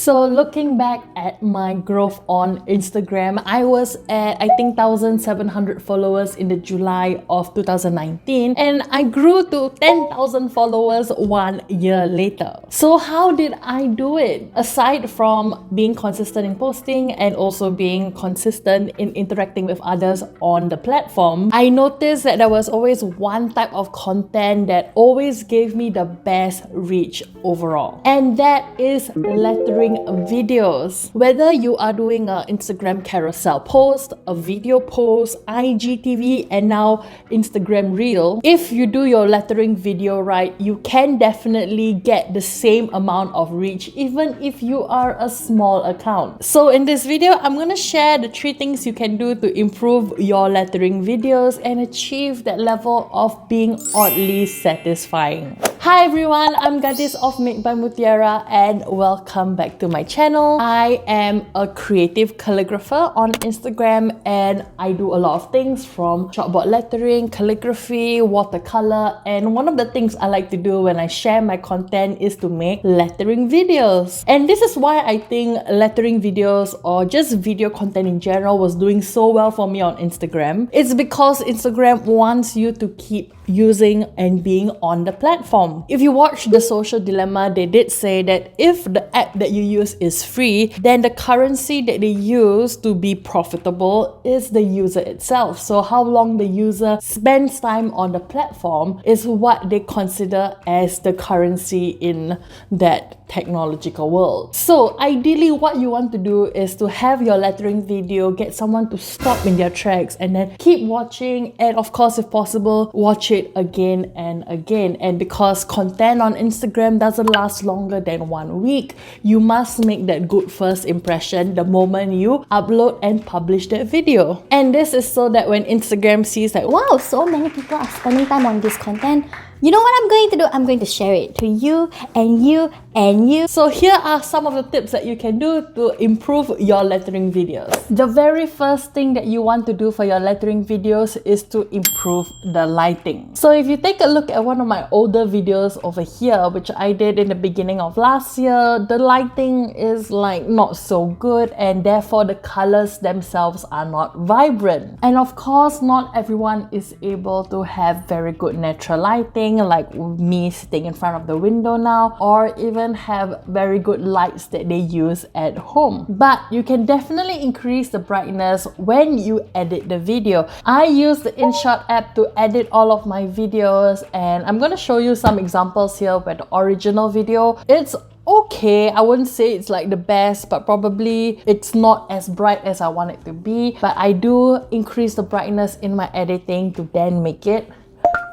So looking back at my growth on Instagram, I was at I think 1,700 followers in the July of 2019 and I grew to 10,000 followers 1 year later. So how did I do it? Aside from being consistent in posting and also being consistent in interacting with others on the platform, I noticed that there was always one type of content that always gave me the best reach overall, and that is lettering videos. Whether you are doing an Instagram carousel post, a video post, IGTV, and now Instagram Reel, if you do your lettering video right, you can definitely get the same amount of reach even if you are a small account. So in this video, I'm going to share the 3 things you can do to improve your lettering videos and achieve that level of being oddly satisfying. Hi everyone, I'm Gadis of Made by Mutiara and welcome back to my channel. I am a creative calligrapher on Instagram and I do a lot of things from chalkboard lettering, calligraphy, watercolor, and one of the things I like to do when I share my content is to make lettering videos. And this is why I think lettering videos or just video content in general was doing so well for me on Instagram. It's because Instagram wants you to keep using and being on the platform. If you watch The Social Dilemma, they did say that if the app that you use is free, then the currency that they use to be profitable is the user itself. So how long the user spends time on the platform is what they consider as the currency in that technological world. So ideally what you want to do is to have your lettering video, get someone to stop in their tracks and then keep watching, and of course if possible watch it again and again. And because content on Instagram doesn't last longer than 1 week, you must make that good first impression the moment you upload and publish that video. And this is so that when Instagram sees like, wow, so many people are spending time on this content, you know what I'm going to do? I'm going to share it to you and you and you. So here are some of the tips that you can do to improve your lettering videos. The very first thing that you want to do for your lettering videos is to improve the lighting. So if you take a look at one of my older videos over here, which I did in the beginning of last year, the lighting is like not so good and therefore the colors themselves are not vibrant. And of course, not everyone is able to have very good natural lighting, like me sitting in front of the window now, or even have very good lights that they use at home. But you can definitely increase the brightness when you edit the video. I use the InShot app to edit all of my videos, and I'm going to show you some examples here where the original video, it's okay. I wouldn't say it's like the best, but probably it's not as bright as I want it to be. But I do increase the brightness in my editing to then make it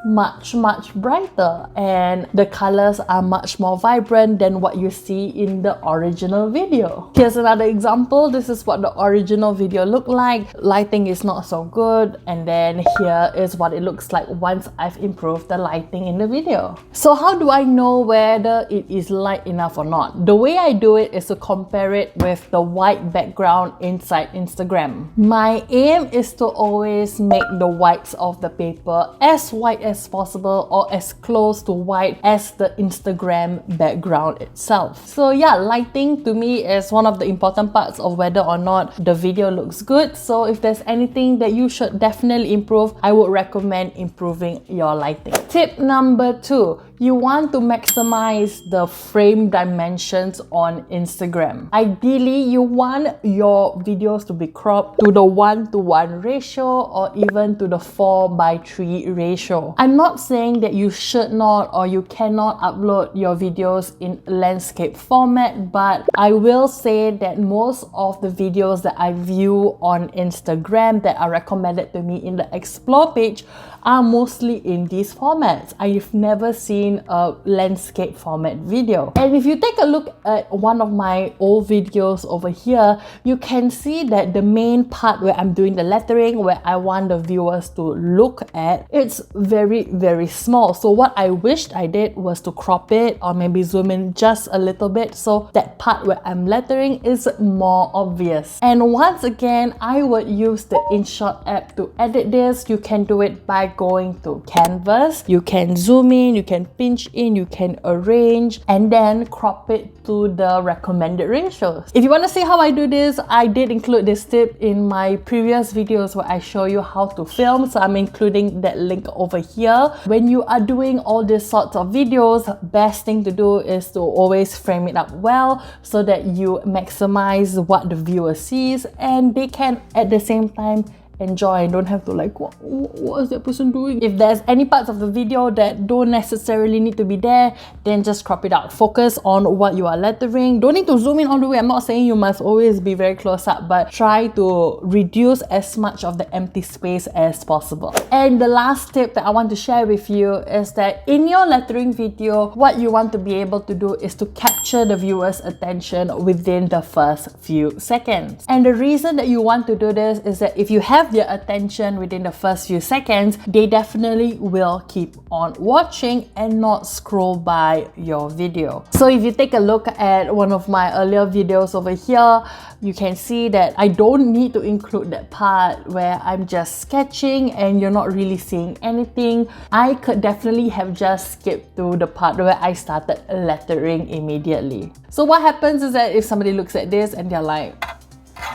much brighter, and the colors are much more vibrant than what you see in the original video. Here's another example. This is what the original video looked like. Lighting is not so good, and then here is what it looks like once I've improved the lighting in the video. So how do I know whether it is light enough or not? The way I do it is to compare it with the white background inside Instagram. My aim is to always make the whites of the paper as white as possible or as close to white as the Instagram background itself. So yeah, lighting to me is one of the important parts of whether or not the video looks good. So if there's anything that you should definitely improve, I would recommend improving your lighting. Tip number 2, you want to maximize the frame dimensions on Instagram. Ideally, you want your videos to be cropped to the 1:1 ratio or even to the 4:3 ratio. I'm not saying that you should not or you cannot upload your videos in landscape format, but I will say that most of the videos that I view on Instagram that are recommended to me in the Explore page are mostly in these formats. I've never seen a landscape format video. And if you take a look at one of my old videos over here, you can see that the main part where I'm doing the lettering, where I want the viewers to look at, it's very small. So what I wished I did was to crop it or maybe zoom in just a little bit so that part where I'm lettering is more obvious. And once again, I would use the InShot app to edit this. You can do it by going to Canvas. You can zoom in, you can pick pinch in, you can arrange, and then crop it to the recommended ratios. If you want to see how I do this, I did include this tip in my previous videos where I show you how to film, so I'm including that link over here. When you are doing all these sorts of videos, best thing to do is to always frame it up well so that you maximize what the viewer sees and they can at the same time enjoy and don't have to like, what is that person doing? If there's any parts of the video that don't necessarily need to be there, then just crop it out. Focus on what you are lettering. Don't need to zoom in all the way. I'm not saying you must always be very close up, but try to reduce as much of the empty space as possible. And the last tip that I want to share with you is that in your lettering video, what you want to be able to do is to capture the viewer's attention within the first few seconds. And the reason that you want to do this is that if you have their attention within the first few seconds, they definitely will keep on watching and not scroll by your video. So if you take a look at one of my earlier videos over here, you can see that I don't need to include that part where I'm just sketching and you're not really seeing anything. I could definitely have just skipped to the part where I started lettering immediately. So what happens is that if somebody looks at this and they're like,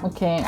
okay,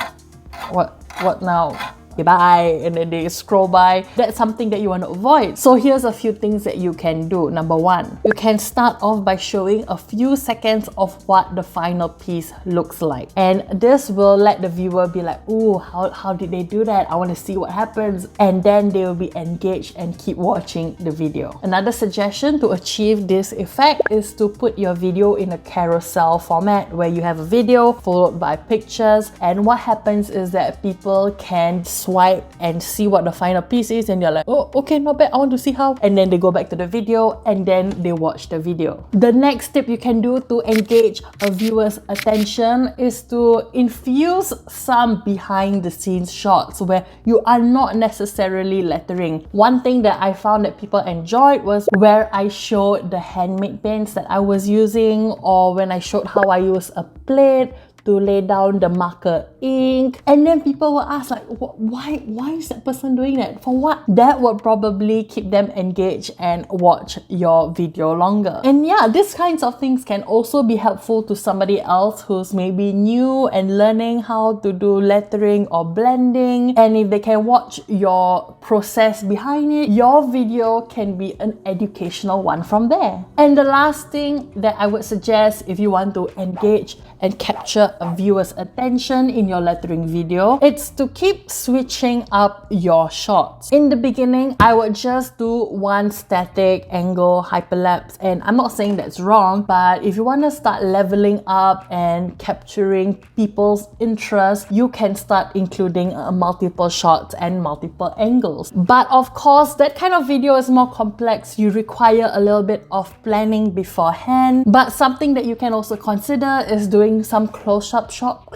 what now? Bye, and then they scroll by. That's something that you want to avoid. So here's a few things that you can do. Number one, you can start off by showing a few seconds of what the final piece looks like, and this will let the viewer be like, ooh, how did they do that? I want to see what happens, and then they will be engaged and keep watching the video. Another suggestion to achieve this effect is to put your video in a carousel format where you have a video followed by pictures, and what happens is that people can swipe and see what the final piece is, and they're like, oh, okay, not bad, I want to see how, and then they go back to the video and then they watch the video. The next tip you can do to engage a viewer's attention is to infuse some behind the scenes shots where you are not necessarily lettering. One thing that I found that people enjoyed was where I showed the handmade pens that I was using, or when I showed how I use a plate to lay down the marker ink, and then people will ask like, why is that person doing that? For what? That would probably keep them engaged and watch your video longer. And yeah, these kinds of things can also be helpful to somebody else who's maybe new and learning how to do lettering or blending, and if they can watch your process behind it, your video can be an educational one from there. And the last thing that I would suggest if you want to engage and capture a viewer's attention in your lettering video, it's to keep switching up your shots. In the beginning, I would just do one static angle hyperlapse, and I'm not saying that's wrong, but if you want to start leveling up and capturing people's interest, you can start including multiple shots and multiple angles. But of course, that kind of video is more complex. You require a little bit of planning beforehand, but something that you can also consider is doing some close-up shot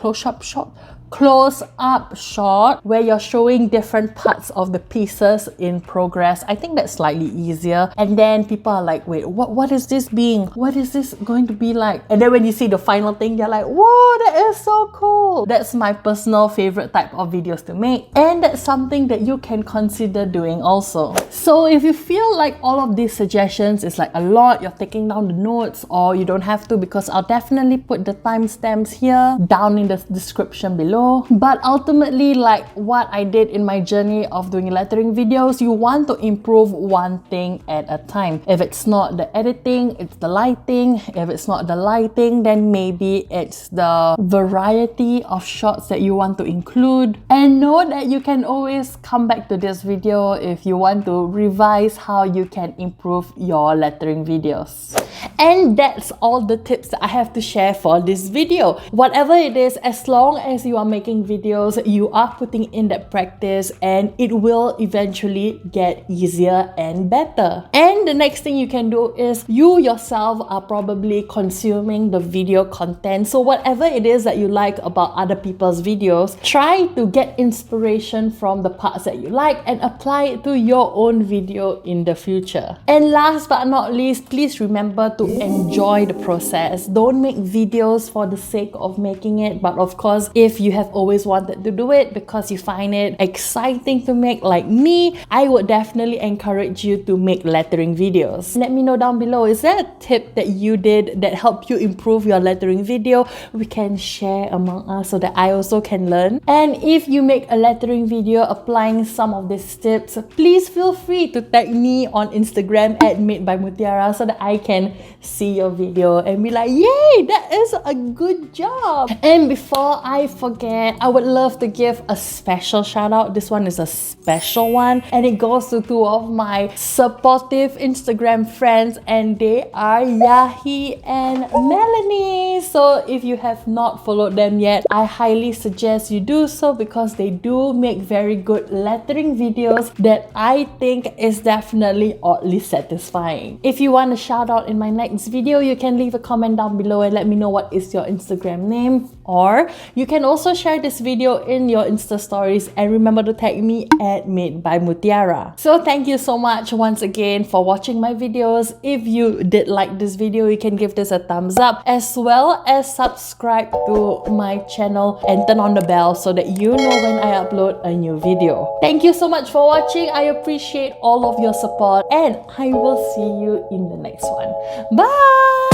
where you're showing different parts of the pieces in progress. I think that's slightly easier, and then people are like, wait, what is this being? What is this going to be like? And then when you see the final thing, you're like, whoa, that is so cool. That's my personal favorite type of videos to make, and that's something that you can consider doing also. So if you feel like all of these suggestions is like a lot, you're taking down the notes, or you don't have to, because I'll definitely put the timestamps here down in the description below. But ultimately, like what I did in my journey of doing lettering videos, you want to improve one thing at a time. If it's not the editing, it's the lighting. If it's not the lighting, then maybe it's the variety of shots that you want to include. And know that you can always come back to this video if you want to revise how you can improve your lettering videos. And that's all the tips that I have to share for this video. Whatever it is, as long as you are making videos, you are putting in that practice, and it will eventually get easier and better. And the next thing you can do is you yourself are probably consuming the video content. So whatever it is that you like about other people's videos, try to get inspiration from the parts that you like and apply it to your own video in the future. And last but not least, please remember to enjoy the process. Don't make videos for the sake of making it, but of course, if you have always wanted to do it because you find it exciting to make like me, I would definitely encourage you to make lettering videos. Let me know down below, is there a tip that you did that helped you improve your lettering video? We can share among us so that I also can learn. And if you make a lettering video applying some of these tips, please feel free to tag me on Instagram at Made by Mutiara so that I can see your video and be like, yay, that is a good job. And before I forget, I would love to give a special shout out. This one is a special one, and it goes to two of my supportive Instagram friends, and they are Yahi and Melanie. So if you have not followed them yet, I highly suggest you do so because they do make very good lettering videos that I think is definitely oddly satisfying. If you want a shout out in my next video, you can leave a comment down below and let me know what is your Instagram name, or you can also share this video in your Insta stories and remember to tag me at Made by Mutiara. So thank you so much once again for watching my videos. If you did like this video, you can give this a thumbs up, as well as subscribe to my channel and turn on the bell so that you know when I upload a new video. Thank you so much for watching. I appreciate all of your support, and I will see you in the next one. Bye!